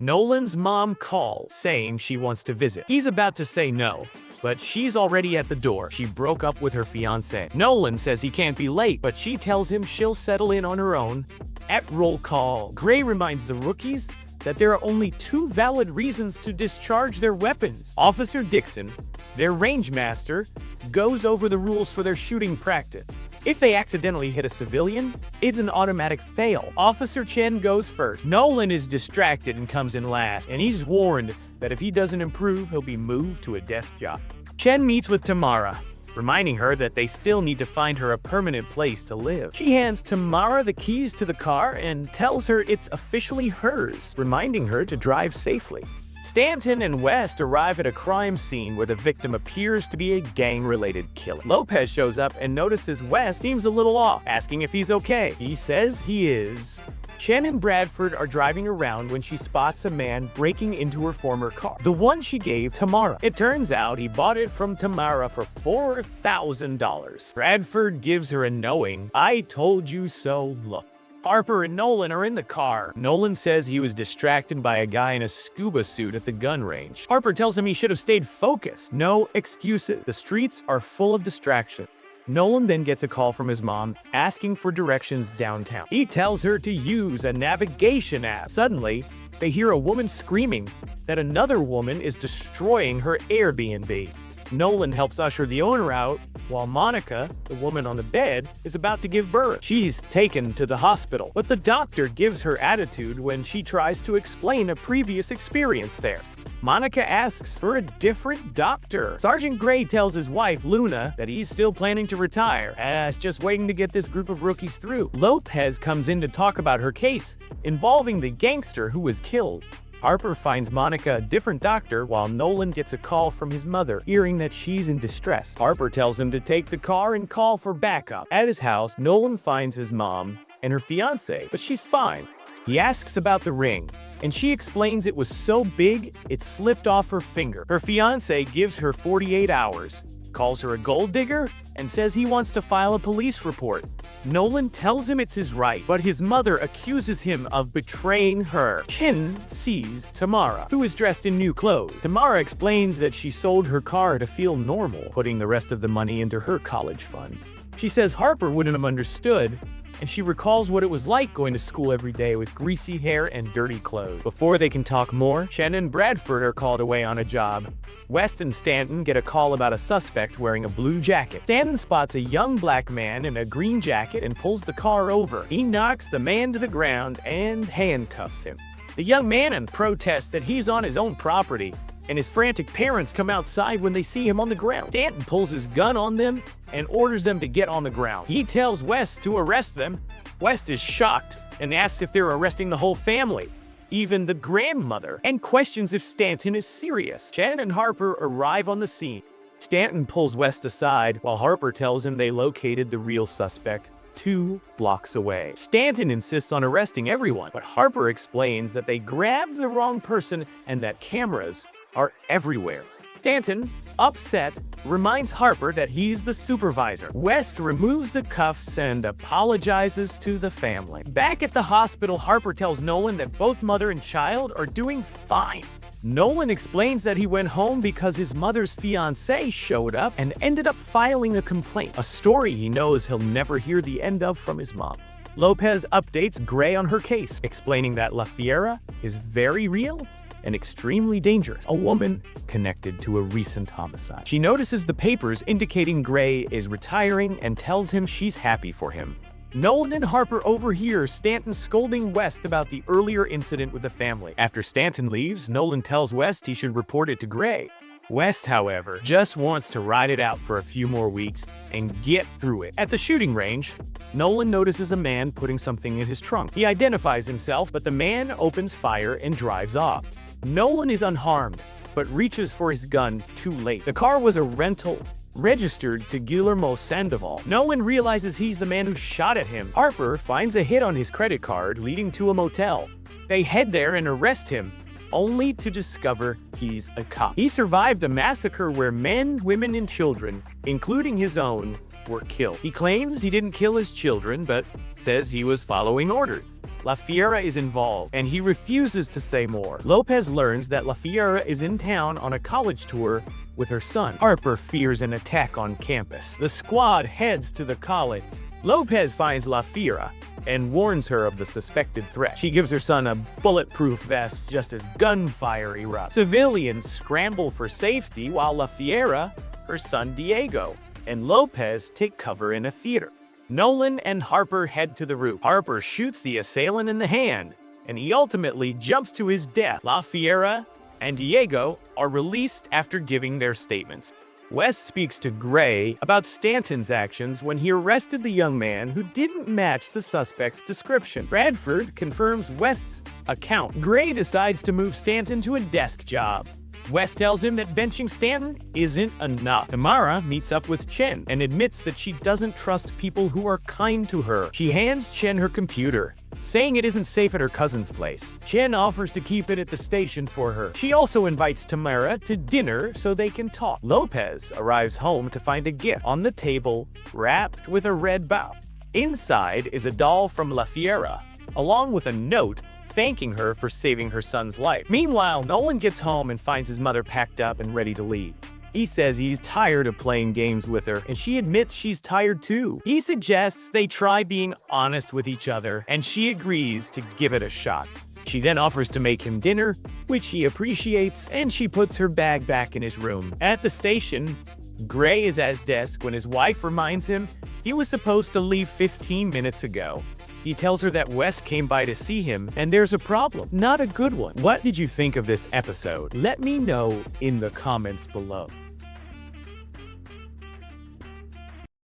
Nolan's mom calls, saying she wants to visit. He's about to say no, but she's already at the door. She broke up with her fiancé. Nolan says he can't be late, but she tells him she'll settle in on her own. At roll call, Gray reminds the rookies that there are only 2 valid reasons to discharge their weapons. Officer Dixon, their range master, goes over the rules for their shooting practice. If they accidentally hit a civilian, it's an automatic fail. Officer Chen goes first. Nolan is distracted and comes in last, and he's warned that if he doesn't improve, he'll be moved to a desk job. Chen meets with Tamara, reminding her that they still need to find her a permanent place to live. She hands Tamara the keys to the car and tells her it's officially hers, reminding her to drive safely. Stanton and West arrive at a crime scene where the victim appears to be a gang-related killer. Lopez shows up and notices West seems a little off, asking if he's okay. He says he is. Chen and Bradford are driving around when she spots a man breaking into her former car, the one she gave Tamara. It turns out he bought it from Tamara for $4,000. Bradford gives her a knowing, "I told you so" look. Harper and Nolan are in the car. Nolan says he was distracted by a guy in a scuba suit at the gun range. Harper tells him he should have stayed focused. No excuses. The streets are full of distraction. Nolan then gets a call from his mom asking for directions downtown. He tells her to use a navigation app. Suddenly, they hear a woman screaming that another woman is destroying her Airbnb. Nolan helps usher the owner out, while Monica, the woman on the bed, is about to give birth. She's taken to the hospital, but the doctor gives her attitude when she tries to explain a previous experience there. Monica asks for a different doctor. Sergeant Gray tells his wife, Luna, that he's still planning to retire, as just waiting to get this group of rookies through. Lopez comes in to talk about her case, involving the gangster who was killed. Harper finds Monica a different doctor while Nolan gets a call from his mother, hearing that she's in distress. Harper tells him to take the car and call for backup. At his house, Nolan finds his mom and her fiancé, but she's fine. He asks about the ring, and she explains it was so big, it slipped off her finger. Her fiancé gives her 48 hours, calls her a gold digger, and says he wants to file a police report. Nolan tells him it's his right, but his mother accuses him of betraying her. Chen sees Tamara, who is dressed in new clothes. Tamara explains that she sold her car to feel normal, putting the rest of the money into her college fund. She says Harper wouldn't have understood, and she recalls what it was like going to school every day with greasy hair and dirty clothes. Before they can talk more, Chen and Bradford are called away on a job. West and Stanton get a call about a suspect wearing a blue jacket. Stanton spots a young black man in a green jacket and pulls the car over. He knocks the man to the ground and handcuffs him. The young man protests that he's on his own property, and his frantic parents come outside when they see him on the ground. Stanton pulls his gun on them and orders them to get on the ground. He tells West to arrest them. West is shocked and asks if they're arresting the whole family, even the grandmother, and questions if Stanton is serious. Chen and Harper arrive on the scene. Stanton pulls West aside while Harper tells him they located the real suspect 2 blocks away. Stanton insists on arresting everyone, but Harper explains that they grabbed the wrong person and that cameras are everywhere. Stanton, upset, reminds Harper that he's the supervisor. West removes the cuffs and apologizes to the family. Back at the hospital, Harper tells Nolan that both mother and child are doing fine. Nolan explains that he went home because his mother's fiancé showed up and ended up filing a complaint, a story he knows he'll never hear the end of from his mom. Lopez updates Gray on her case, explaining that La Fiera is very real and extremely dangerous, a woman connected to a recent homicide. She notices the papers indicating Gray is retiring and tells him she's happy for him. Nolan and Harper overhear Stanton scolding West about the earlier incident with the family. After Stanton leaves, Nolan tells West he should report it to Gray. West, however, just wants to ride it out for a few more weeks and get through it. At the shooting range, Nolan notices a man putting something in his trunk. He identifies himself, but the man opens fire and drives off. Nolan is unharmed, but reaches for his gun too late. The car was a rental, registered to Guillermo Sandoval. Nolan realizes he's the man who shot at him. Harper finds a hit on his credit card leading to a motel. They head there and arrest him, only to discover he's a cop. He survived a massacre where men, women, and children, including his own, were killed. He claims he didn't kill his children, but says he was following orders. La Fiera is involved, and he refuses to say more. Lopez learns that La Fiera is in town on a college tour with her son. Harper fears an attack on campus. The squad heads to the college. Lopez finds La Fiera and warns her of the suspected threat. She gives her son a bulletproof vest just as gunfire erupts. Civilians scramble for safety while La Fiera, her son Diego, and Lopez take cover in a theater. Nolan and Harper head to the roof. Harper shoots the assailant in the hand, and he ultimately jumps to his death. La Fiera and Diego are released after giving their statements. West speaks to Gray about Stanton's actions when he arrested the young man who didn't match the suspect's description. Bradford confirms West's account. Gray decides to move Stanton to a desk job. West tells him that benching Stanton isn't enough. Tamara meets up with Chen and admits that she doesn't trust people who are kind to her. She hands Chen her computer, saying it isn't safe at her cousin's place. Chen offers to keep it at the station for her. She also invites Tamara to dinner so they can talk. Lopez arrives home to find a gift on the table wrapped with a red bow. Inside is a doll from La Fiera, along with a note thanking her for saving her son's life. Meanwhile, Nolan gets home and finds his mother packed up and ready to leave. He says he's tired of playing games with her, and she admits she's tired too. He suggests they try being honest with each other, and she agrees to give it a shot. She then offers to make him dinner, which he appreciates, and she puts her bag back in his room. At the station, Gray is at his desk when his wife reminds him he was supposed to leave 15 minutes ago. He tells her that West came by to see him, and there's a problem. Not a good one. What did you think of this episode? Let me know in the comments below.